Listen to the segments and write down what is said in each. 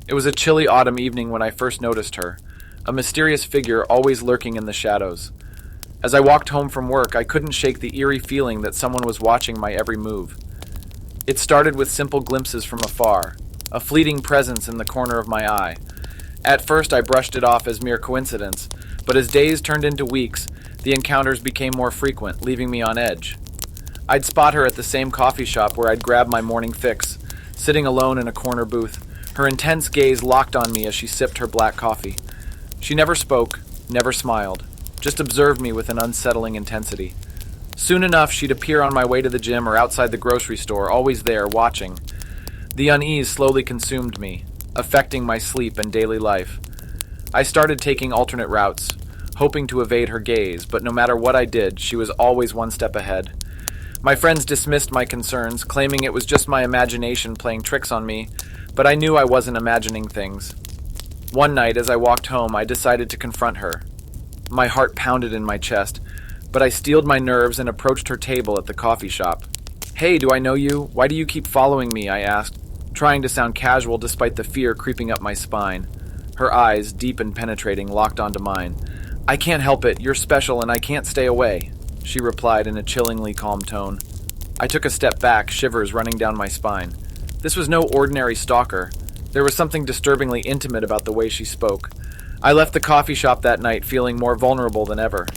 It was a chilly autumn evening when I first noticed her, a mysterious figure always lurking in the shadows. As I walked home from work, I couldn't shake the eerie feeling that someone was watching my every move. It started with simple glimpses from afar, a fleeting presence in the corner of my eye. At first, I brushed it off as mere coincidence, but as days turned into weeks, the encounters became more frequent, leaving me on edge. I'd spot her at the same coffee shop where I'd grab my morning fix, sitting alone in a corner booth, her intense gaze locked on me as she sipped her black coffee. She never spoke, never smiled, just observed me with an unsettling intensity. Soon enough, she'd appear on my way to the gym or outside the grocery store, always there, watching. The unease slowly consumed me, affecting my sleep and daily life. I started taking alternate routes, hoping to evade her gaze, but no matter what I did, she was always one step ahead. My friends dismissed my concerns, claiming it was just my imagination playing tricks on me, but I knew I wasn't imagining things. One night, as I walked home, I decided to confront her. My heart pounded in my chest, but I steeled my nerves and approached her table at the coffee shop. "Hey, do I know you? Why do you keep following me?" I asked, trying to sound casual despite the fear creeping up my spine. Her eyes, deep and penetrating, locked onto mine. "I can't help it. You're special and I can't stay away," she replied in a chillingly calm tone. I took a step back, shivers running down my spine. This was no ordinary stalker. There was something disturbingly intimate about the way she spoke. I left the coffee shop that night feeling more vulnerable than ever.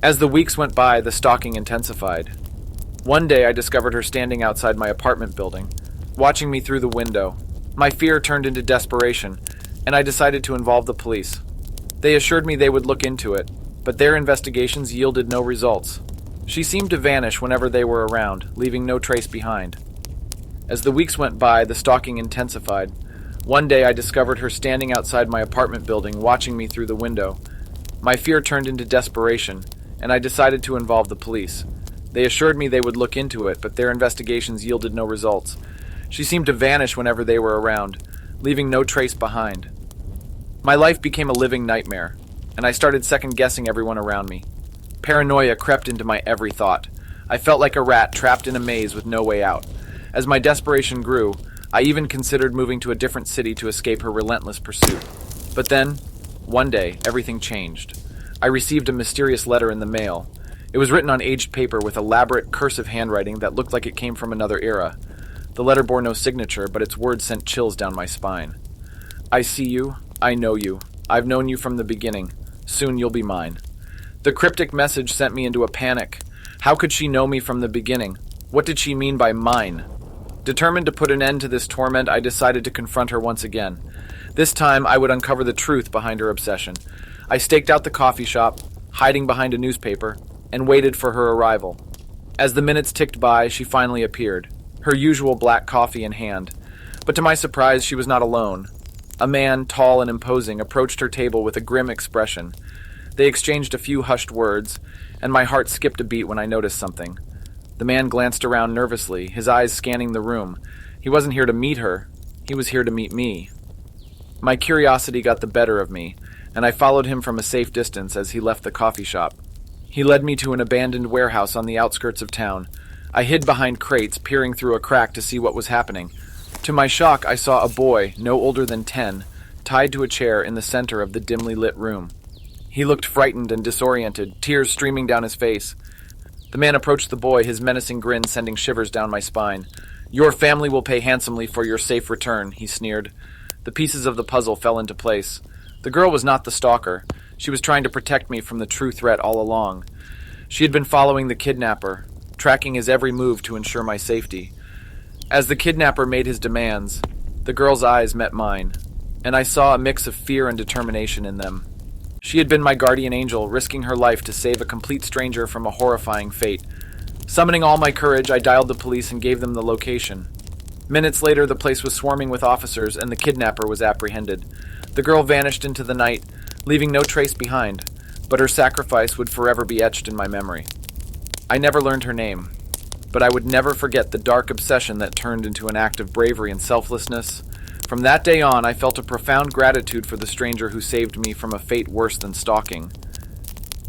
As the weeks went by, the stalking intensified. One day I discovered her standing outside my apartment building, watching me through the window. My fear turned into desperation, and I decided to involve the police. They assured me they would look into it, but their investigations yielded no results. She seemed to vanish whenever they were around, leaving no trace behind. As the weeks went by, the stalking intensified. One day I discovered her standing outside my apartment building, watching me through the window. My fear turned into desperation, and I decided to involve the police. They assured me they would look into it, but their investigations yielded no results. She seemed to vanish whenever they were around, leaving no trace behind. My life became a living nightmare, and I started second-guessing everyone around me. Paranoia crept into my every thought. I felt like a rat trapped in a maze with no way out. As my desperation grew, I even considered moving to a different city to escape her relentless pursuit. But then, one day, everything changed. I received a mysterious letter in the mail. It was written on aged paper with elaborate cursive handwriting that looked like it came from another era. The letter bore no signature, but its words sent chills down my spine. "I see you. I know you. I've known you from the beginning. Soon you'll be mine." The cryptic message sent me into a panic. How could she know me from the beginning? What did she mean by mine? Determined to put an end to this torment, I decided to confront her once again. This time, I would uncover the truth behind her obsession. I staked out the coffee shop, hiding behind a newspaper, and waited for her arrival. As the minutes ticked by, she finally appeared, her usual black coffee in hand. But to my surprise, she was not alone. A man, tall and imposing, approached her table with a grim expression. They exchanged a few hushed words, and my heart skipped a beat when I noticed something. The man glanced around nervously, his eyes scanning the room. He wasn't here to meet her. He was here to meet me. My curiosity got the better of me, and I followed him from a safe distance as he left the coffee shop. He led me to an abandoned warehouse on the outskirts of town. I hid behind crates, peering through a crack to see what was happening. To my shock, I saw a boy, no older than 10, tied to a chair in the center of the dimly lit room. He looked frightened and disoriented, tears streaming down his face. The man approached the boy, his menacing grin sending shivers down my spine. "Your family will pay handsomely for your safe return," he sneered. The pieces of the puzzle fell into place. The girl was not the stalker. She was trying to protect me from the true threat all along. She had been following the kidnapper, tracking his every move to ensure my safety. As the kidnapper made his demands, the girl's eyes met mine, and I saw a mix of fear and determination in them. She had been my guardian angel, risking her life to save a complete stranger from a horrifying fate. Summoning all my courage, I dialed the police and gave them the location. Minutes later, the place was swarming with officers, and the kidnapper was apprehended. The girl vanished into the night, leaving no trace behind, but her sacrifice would forever be etched in my memory. I never learned her name, but I would never forget the dark obsession that turned into an act of bravery and selflessness. From that day on, I felt a profound gratitude for the stranger who saved me from a fate worse than stalking.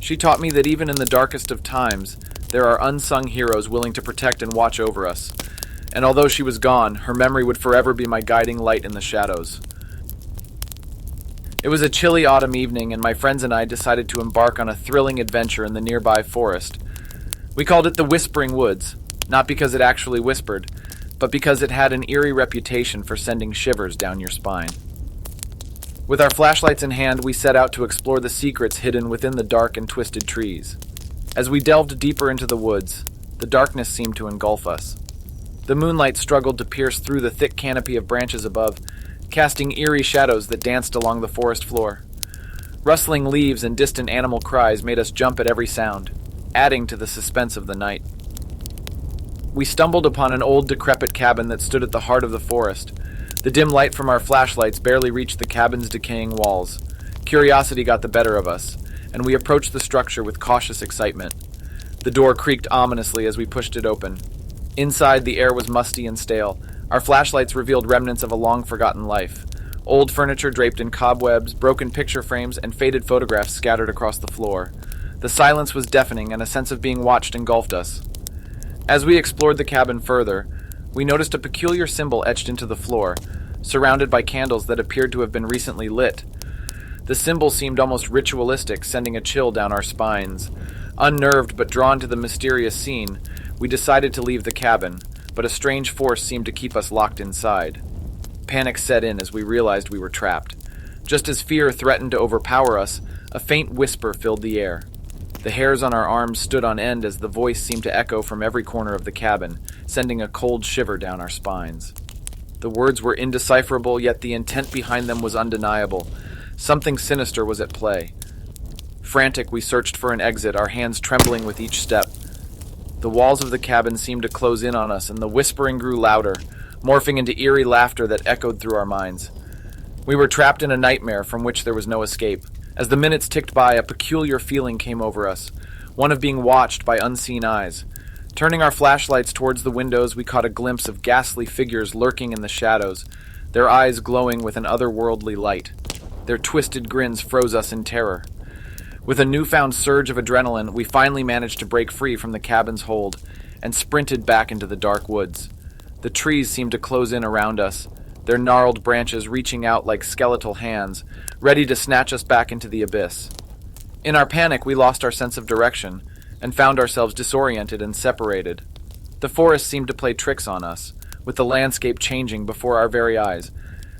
She taught me that even in the darkest of times, there are unsung heroes willing to protect and watch over us. And although she was gone, her memory would forever be my guiding light in the shadows. It was a chilly autumn evening, and my friends and I decided to embark on a thrilling adventure in the nearby forest. We called it the Whispering Woods, not because it actually whispered, but because it had an eerie reputation for sending shivers down your spine. With our flashlights in hand, we set out to explore the secrets hidden within the dark and twisted trees. As we delved deeper into the woods, the darkness seemed to engulf us. The moonlight struggled to pierce through the thick canopy of branches above, casting eerie shadows that danced along the forest floor. Rustling leaves and distant animal cries made us jump at every sound, adding to the suspense of the night. We stumbled upon an old, decrepit cabin that stood at the heart of the forest. The dim light from our flashlights barely reached the cabin's decaying walls. Curiosity got the better of us, and we approached the structure with cautious excitement. The door creaked ominously as we pushed it open. Inside, the air was musty and stale. Our flashlights revealed remnants of a long-forgotten life. Old furniture draped in cobwebs, broken picture frames, and faded photographs scattered across the floor. The silence was deafening, and a sense of being watched engulfed us. As we explored the cabin further, we noticed a peculiar symbol etched into the floor, surrounded by candles that appeared to have been recently lit. The symbol seemed almost ritualistic, sending a chill down our spines. Unnerved but drawn to the mysterious scene, we decided to leave the cabin, but a strange force seemed to keep us locked inside. Panic set in as we realized we were trapped. Just as fear threatened to overpower us, a faint whisper filled the air. The hairs on our arms stood on end as the voice seemed to echo from every corner of the cabin, sending a cold shiver down our spines. The words were indecipherable, yet the intent behind them was undeniable. Something sinister was at play. Frantic, we searched for an exit, our hands trembling with each step. The walls of the cabin seemed to close in on us, and the whispering grew louder, morphing into eerie laughter that echoed through our minds. We were trapped in a nightmare from which there was no escape. As the minutes ticked by, a peculiar feeling came over us, one of being watched by unseen eyes. Turning our flashlights towards the windows, we caught a glimpse of ghastly figures lurking in the shadows, their eyes glowing with an otherworldly light. Their twisted grins froze us in terror. With a newfound surge of adrenaline, we finally managed to break free from the cabin's hold and sprinted back into the dark woods. The trees seemed to close in around us, their gnarled branches reaching out like skeletal hands, ready to snatch us back into the abyss. In our panic, we lost our sense of direction and found ourselves disoriented and separated. The forest seemed to play tricks on us, with the landscape changing before our very eyes.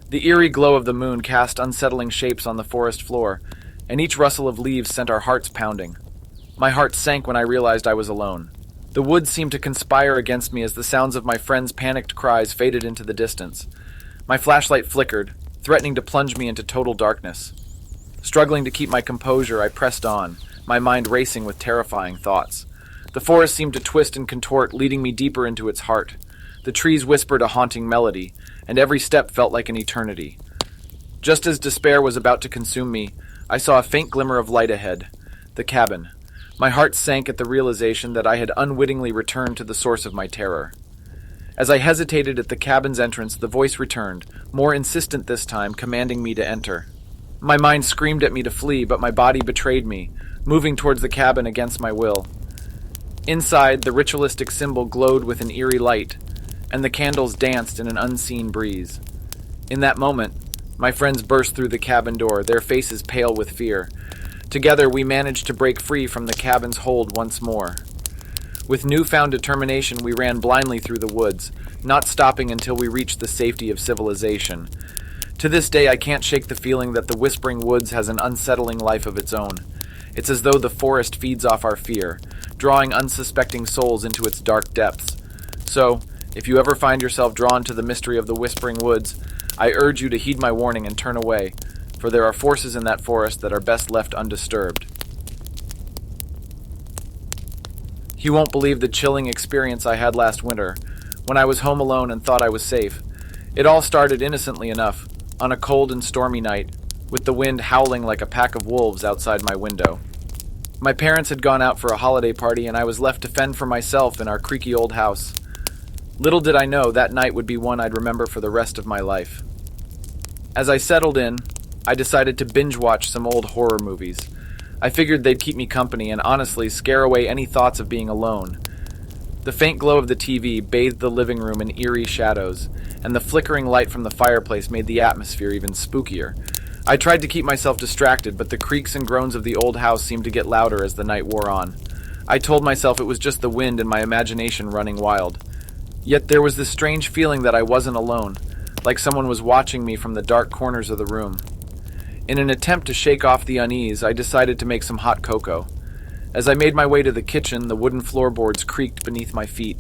The eerie glow of the moon cast unsettling shapes on the forest floor, and each rustle of leaves sent our hearts pounding. My heart sank when I realized I was alone. The woods seemed to conspire against me as the sounds of my friends' panicked cries faded into the distance. My flashlight flickered, threatening to plunge me into total darkness. Struggling to keep my composure, I pressed on, my mind racing with terrifying thoughts. The forest seemed to twist and contort, leading me deeper into its heart. The trees whispered a haunting melody, and every step felt like an eternity. Just as despair was about to consume me, I saw a faint glimmer of light ahead. The cabin. My heart sank at the realization that I had unwittingly returned to the source of my terror. As I hesitated at the cabin's entrance, the voice returned, more insistent this time, commanding me to enter. My mind screamed at me to flee, but my body betrayed me, moving towards the cabin against my will. Inside, the ritualistic symbol glowed with an eerie light, and the candles danced in an unseen breeze. In that moment, my friends burst through the cabin door, their faces pale with fear. Together, we managed to break free from the cabin's hold once more. With newfound determination, we ran blindly through the woods, not stopping until we reached the safety of civilization. To this day, I can't shake the feeling that the Whispering Woods has an unsettling life of its own. It's as though the forest feeds off our fear, drawing unsuspecting souls into its dark depths. So, if you ever find yourself drawn to the mystery of the Whispering Woods, I urge you to heed my warning and turn away, for there are forces in that forest that are best left undisturbed. You won't believe the chilling experience I had last winter, when I was home alone and thought I was safe. It all started innocently enough, on a cold and stormy night, with the wind howling like a pack of wolves outside my window. My parents had gone out for a holiday party, and I was left to fend for myself in our creaky old house. Little did I know that night would be one I'd remember for the rest of my life. As I settled in, I decided to binge-watch some old horror movies. I figured they'd keep me company and honestly scare away any thoughts of being alone. The faint glow of the TV bathed the living room in eerie shadows, and the flickering light from the fireplace made the atmosphere even spookier. I tried to keep myself distracted, but the creaks and groans of the old house seemed to get louder as the night wore on. I told myself it was just the wind and my imagination running wild. Yet there was this strange feeling that I wasn't alone, like someone was watching me from the dark corners of the room. In an attempt to shake off the unease, I decided to make some hot cocoa. As I made my way to the kitchen, the wooden floorboards creaked beneath my feet.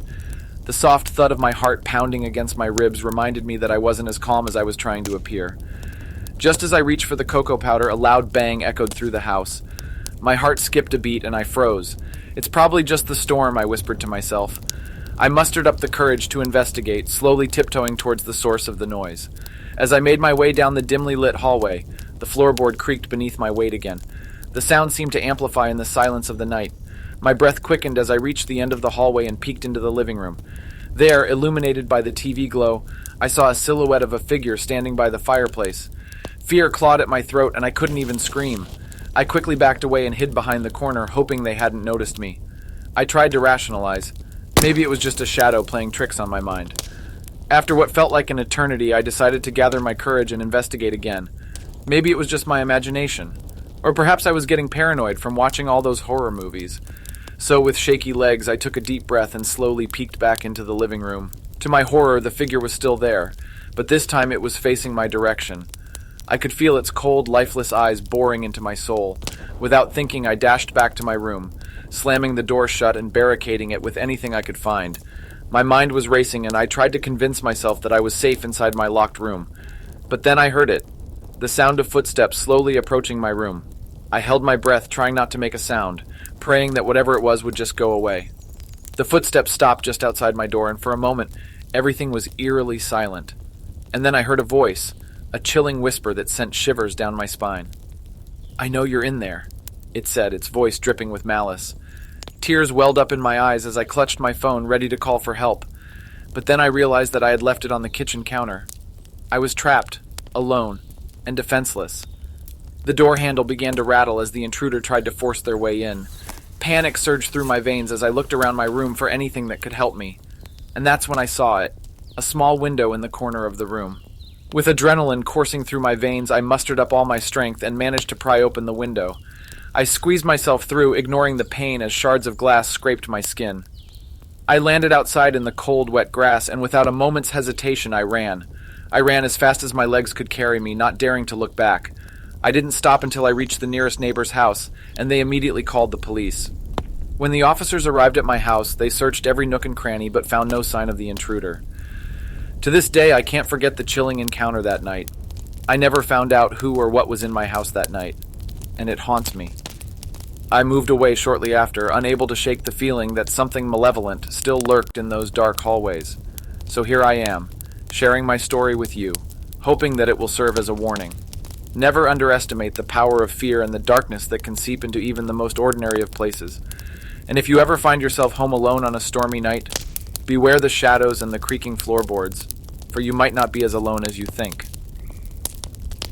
The soft thud of my heart pounding against my ribs reminded me that I wasn't as calm as I was trying to appear. Just as I reached for the cocoa powder, a loud bang echoed through the house. My heart skipped a beat and I froze. "It's probably just the storm," I whispered to myself. I mustered up the courage to investigate, slowly tiptoeing towards the source of the noise. As I made my way down the dimly lit hallway, the floorboard creaked beneath my weight again. The sound seemed to amplify in the silence of the night. My breath quickened as I reached the end of the hallway and peeked into the living room. There, illuminated by the TV glow, I saw a silhouette of a figure standing by the fireplace. Fear clawed at my throat and I couldn't even scream. I quickly backed away and hid behind the corner, hoping they hadn't noticed me. I tried to rationalize. Maybe it was just a shadow playing tricks on my mind. After what felt like an eternity, I decided to gather my courage and investigate again. Maybe it was just my imagination. Or perhaps I was getting paranoid from watching all those horror movies. So with shaky legs, I took a deep breath and slowly peeked back into the living room. To my horror, the figure was still there, but this time it was facing my direction. I could feel its cold, lifeless eyes boring into my soul. Without thinking, I dashed back to my room, slamming the door shut and barricading it with anything I could find. My mind was racing and I tried to convince myself that I was safe inside my locked room. But then I heard it, the sound of footsteps slowly approaching my room. I held my breath, trying not to make a sound, praying that whatever it was would just go away. The footsteps stopped just outside my door, and for a moment, everything was eerily silent. And then I heard a voice, a chilling whisper that sent shivers down my spine. "I know you're in there," it said, its voice dripping with malice. Tears welled up in my eyes as I clutched my phone, ready to call for help. But then I realized that I had left it on the kitchen counter. I was trapped, alone, and defenseless. The door handle began to rattle as the intruder tried to force their way in. Panic surged through my veins as I looked around my room for anything that could help me. And that's when I saw it, a small window in the corner of the room. With adrenaline coursing through my veins, I mustered up all my strength and managed to pry open the window. I squeezed myself through, ignoring the pain as shards of glass scraped my skin. I landed outside in the cold, wet grass, and without a moment's hesitation, I ran. I ran as fast as my legs could carry me, not daring to look back. I didn't stop until I reached the nearest neighbor's house, and they immediately called the police. When the officers arrived at my house, they searched every nook and cranny but found no sign of the intruder. To this day, I can't forget the chilling encounter that night. I never found out who or what was in my house that night, and it haunts me. I moved away shortly after, unable to shake the feeling that something malevolent still lurked in those dark hallways. So here I am, sharing my story with you, hoping that it will serve as a warning. Never underestimate the power of fear and the darkness that can seep into even the most ordinary of places. And if you ever find yourself home alone on a stormy night, beware the shadows and the creaking floorboards, for you might not be as alone as you think.